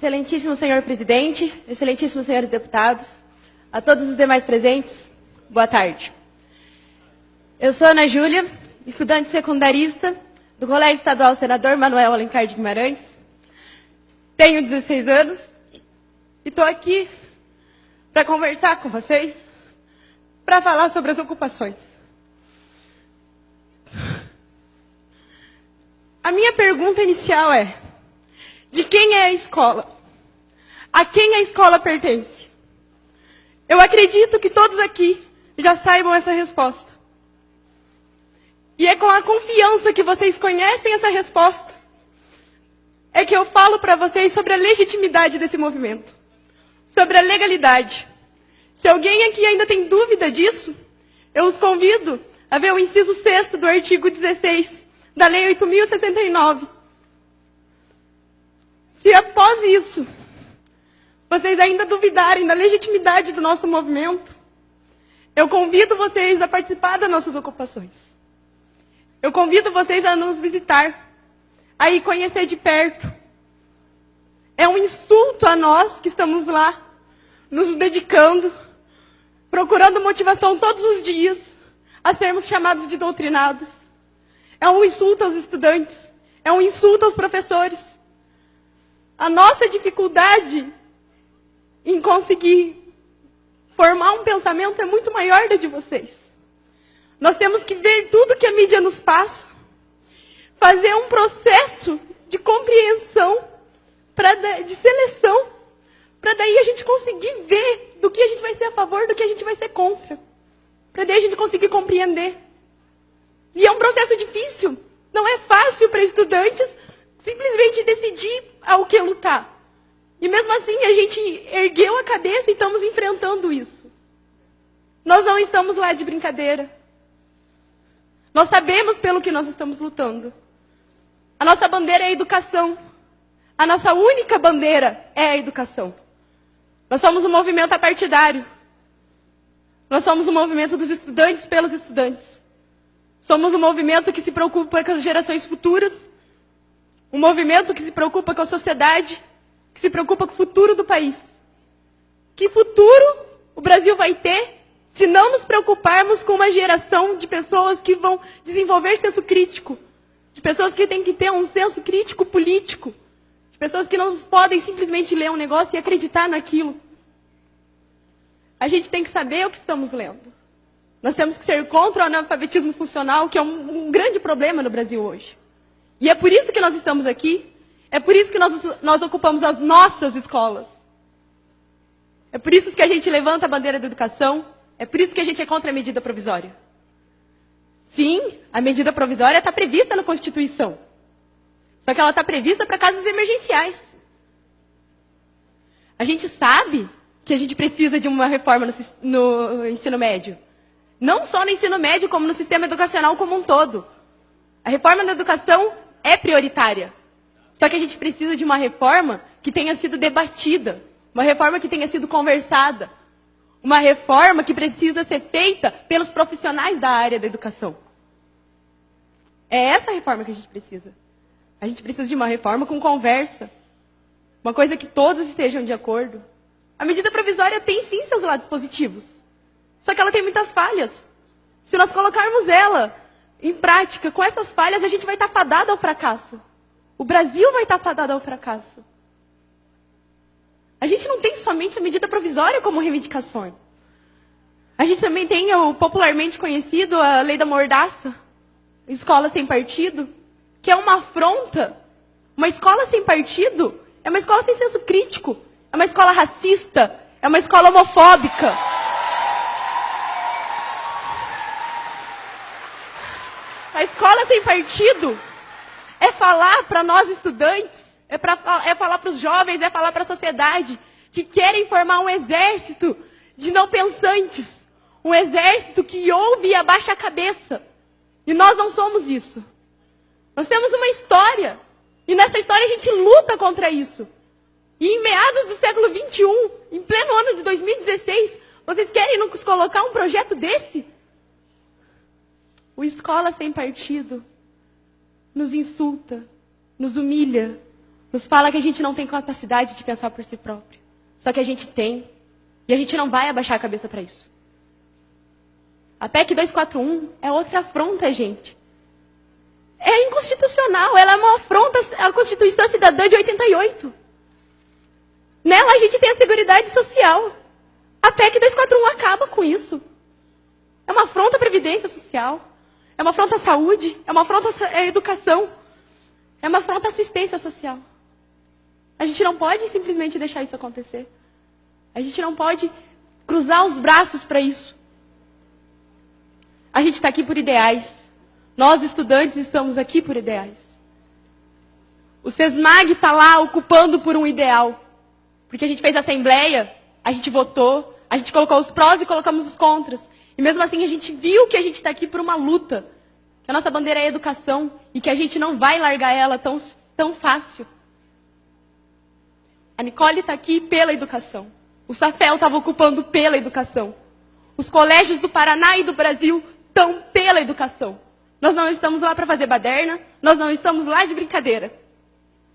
Excelentíssimo senhor presidente, excelentíssimos senhores deputados, a todos os demais presentes, boa tarde. Eu sou Ana Júlia, estudante secundarista do Colégio Estadual Senador Manuel Alencar de Guimarães. Tenho 16 anos e estou aqui para conversar com vocês, para falar sobre as ocupações. A minha pergunta inicial é: de quem é a escola? A quem a escola pertence? Eu acredito que todos aqui já saibam essa resposta. E é com a confiança que vocês conhecem essa resposta é que eu falo para vocês sobre a legitimidade desse movimento, sobre a legalidade. Se alguém aqui ainda tem dúvida disso, eu os convido a ver o inciso 6º do artigo 16 da Lei 8.069. Se após isso, vocês ainda duvidarem da legitimidade do nosso movimento, eu convido vocês a participar das nossas ocupações. Eu convido vocês a nos visitar, a ir conhecer de perto. É um insulto a nós que estamos lá, nos dedicando, procurando motivação todos os dias, a sermos chamados de doutrinados. É um insulto aos estudantes, é um insulto aos professores. A nossa dificuldade em conseguir formar um pensamento é muito maior da de vocês. Nós temos que ver tudo que a mídia nos passa, fazer um processo de compreensão, de seleção, para daí a gente conseguir ver do que a gente vai ser a favor, do que a gente vai ser contra. Para daí a gente conseguir compreender. E é um processo difícil. Não é fácil para estudantes simplesmente decidir ao que lutar. E mesmo assim a gente ergueu a cabeça e estamos enfrentando isso. Nós não estamos lá de brincadeira. Nós sabemos pelo que nós estamos lutando. A nossa bandeira é a educação. A nossa única bandeira é a educação. Nós somos um movimento apartidário. Nós somos um movimento dos estudantes pelos estudantes. Somos um movimento que se preocupa com as gerações futuras. Um movimento que se preocupa com a sociedade, que se preocupa com o futuro do país. Que futuro o Brasil vai ter se não nos preocuparmos com uma geração de pessoas que vão desenvolver senso crítico, de pessoas que têm que ter um senso crítico político, de pessoas que não podem simplesmente ler um negócio e acreditar naquilo. A gente tem que saber o que estamos lendo. Nós temos que ser contra o analfabetismo funcional, que é um grande problema no Brasil hoje. E é por isso que nós estamos aqui, é por isso que nós ocupamos as nossas escolas. É por isso que a gente levanta a bandeira da educação, é por isso que a gente é contra a medida provisória. Sim, a medida provisória está prevista na Constituição. Só que ela está prevista para casos emergenciais. A gente sabe que a gente precisa de uma reforma no ensino médio. Não só no ensino médio, como no sistema educacional como um todo. A reforma da educação é prioritária. Só que a gente precisa de uma reforma que tenha sido debatida, uma reforma que tenha sido conversada, uma reforma que precisa ser feita pelos profissionais da área da educação. É essa reforma que a gente precisa. A gente precisa de uma reforma com conversa, uma coisa que todos estejam de acordo. A medida provisória tem sim seus lados positivos, só que ela tem muitas falhas. Se nós colocarmos ela em prática, com essas falhas, a gente vai estar fadado ao fracasso. O Brasil vai estar fadado ao fracasso. A gente não tem somente a medida provisória como reivindicação. A gente também tem o popularmente conhecido, a lei da mordaça, escola sem partido, que é uma afronta. Uma escola sem partido é uma escola sem senso crítico, é uma escola racista, é uma escola homofóbica. A escola sem partido é falar para nós estudantes, é falar para os jovens, é falar para a sociedade que querem formar um exército de não pensantes, um exército que ouve e abaixa a cabeça. E nós não somos isso. Nós temos uma história, e nessa história a gente luta contra isso. E em meados do século XXI, em pleno ano de 2016, vocês querem nos colocar um projeto desse? O Escola Sem Partido nos insulta, nos humilha, nos fala que a gente não tem capacidade de pensar por si próprio. Só que a gente tem. E a gente não vai abaixar a cabeça para isso. A PEC 241 é outra afronta, gente. É inconstitucional, ela é uma afronta à Constituição Cidadã de 88. Nela a gente tem a Seguridade Social. A PEC 241 acaba com isso. É uma afronta à Previdência Social. É uma afronta à saúde. É uma afronta à educação. É uma afronta à assistência social. A gente não pode simplesmente deixar isso acontecer. A gente não pode cruzar os braços para isso. A gente está aqui por ideais. Nós, estudantes, estamos aqui por ideais. O SESMAG está lá ocupando por um ideal. Porque a gente fez assembleia, a gente votou, a gente colocou os prós e colocamos os contras. E mesmo assim a gente viu que a gente está aqui por uma luta. Que a nossa bandeira é a educação e que a gente não vai largar ela tão fácil. A Nicole está aqui pela educação. O Safel estava ocupando pela educação. Os colégios do Paraná e do Brasil estão pela educação. Nós não estamos lá para fazer baderna, nós não estamos lá de brincadeira.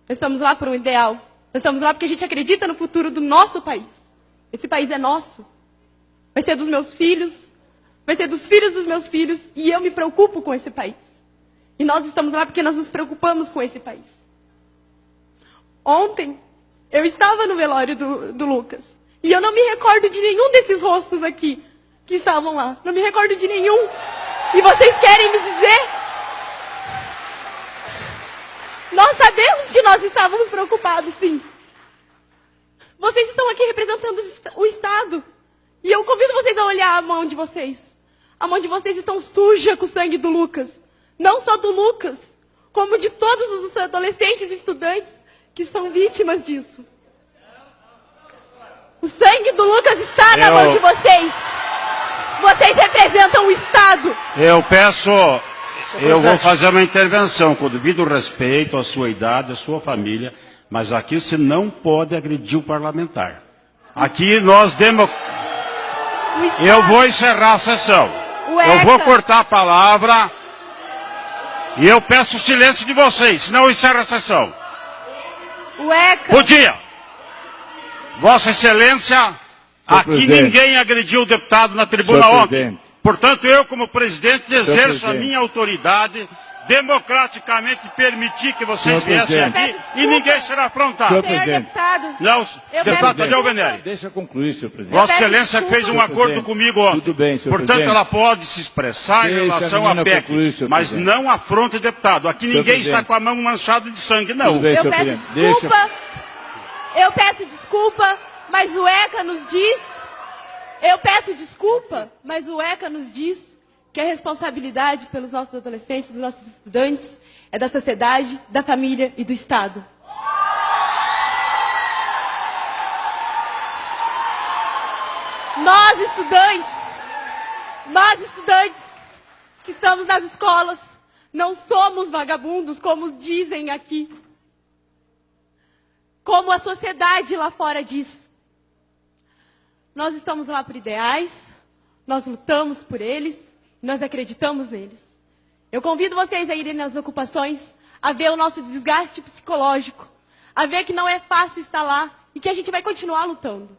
Nós estamos lá por um ideal. Nós estamos lá porque a gente acredita no futuro do nosso país. Esse país é nosso. Vai ser dos meus filhos, vai ser dos filhos dos meus filhos, e eu me preocupo com esse país. E nós estamos lá porque nós nos preocupamos com esse país. Ontem, eu estava no velório do Lucas. E eu não me recordo de nenhum desses rostos aqui que estavam lá. Não me recordo de nenhum. E vocês querem me dizer? Nós sabemos que nós estávamos preocupados, sim. Vocês estão aqui representando o Estado. E eu convido vocês a olhar a mão de vocês. A mão de vocês está suja com o sangue do Lucas. Não só do Lucas, como de todos os adolescentes e estudantes que são vítimas disso. O sangue do Lucas está na mão de vocês. Vocês representam o Estado. Eu vou fazer uma intervenção com o devido respeito à sua idade, à sua família, mas aqui você não pode agredir o parlamentar. Aqui nós Eu vou encerrar a sessão. Eu vou cortar a palavra e eu peço o silêncio de vocês, senão eu encerro a sessão. Bom dia. Vossa Excelência, aqui ninguém agrediu o deputado na tribuna ontem. Portanto, eu, como presidente, exerço a minha autoridade, democraticamente permitir que vocês viessem aqui e ninguém será afrontado. Senhor deputado, Não, deputado Tadeu Venere. Deixa eu concluir, senhor presidente. Vossa Excelência fez um acordo comigo ontem. Tudo bem, senhor Portanto, presidente. ela pode se expressar em relação à PEC, mas não afronte o deputado. Aqui ninguém está com a mão manchada de sangue, não. Tudo bem, eu senhor peço presidente. desculpa. Eu peço desculpa, mas o ECA nos diz... Eu peço desculpa, mas o ECA nos diz que a responsabilidade pelos nossos adolescentes, dos nossos estudantes, é da sociedade, da família e do Estado. Nós estudantes que estamos nas escolas, não somos vagabundos, como dizem aqui. Como a sociedade lá fora diz. Nós estamos lá por ideais, nós lutamos por eles, nós acreditamos neles. Eu convido vocês a irem nas ocupações, a ver o nosso desgaste psicológico, a ver que não é fácil estar lá e que a gente vai continuar lutando.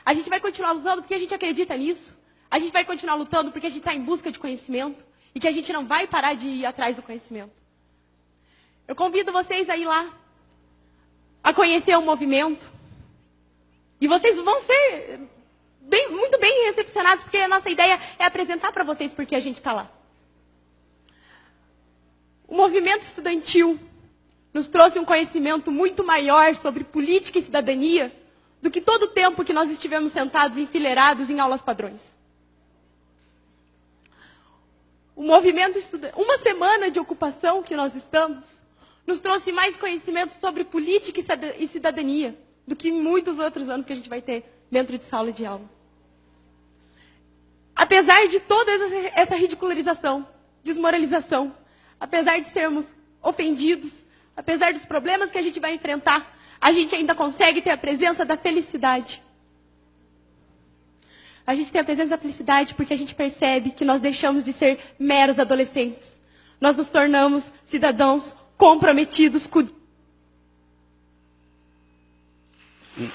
A gente vai continuar lutando porque a gente acredita nisso. A gente vai continuar lutando porque a gente está em busca de conhecimento e que a gente não vai parar de ir atrás do conhecimento. Eu convido vocês a ir lá, a conhecer o movimento. E vocês vão ser muito bem recepcionados, porque a nossa ideia é apresentar para vocês porque a gente está lá. O movimento estudantil nos trouxe um conhecimento muito maior sobre política e cidadania do que todo o tempo que nós estivemos sentados enfileirados em aulas padrões. O movimento estudantil, uma semana de ocupação que nós estamos, nos trouxe mais conhecimento sobre política e cidadania do que muitos outros anos que a gente vai ter dentro de sala de aula. Apesar de toda essa ridicularização, desmoralização, apesar de sermos ofendidos, apesar dos problemas que a gente vai enfrentar, a gente ainda consegue ter a presença da felicidade. A gente tem a presença da felicidade porque a gente percebe que nós deixamos de ser meros adolescentes. Nós nos tornamos cidadãos comprometidos com... um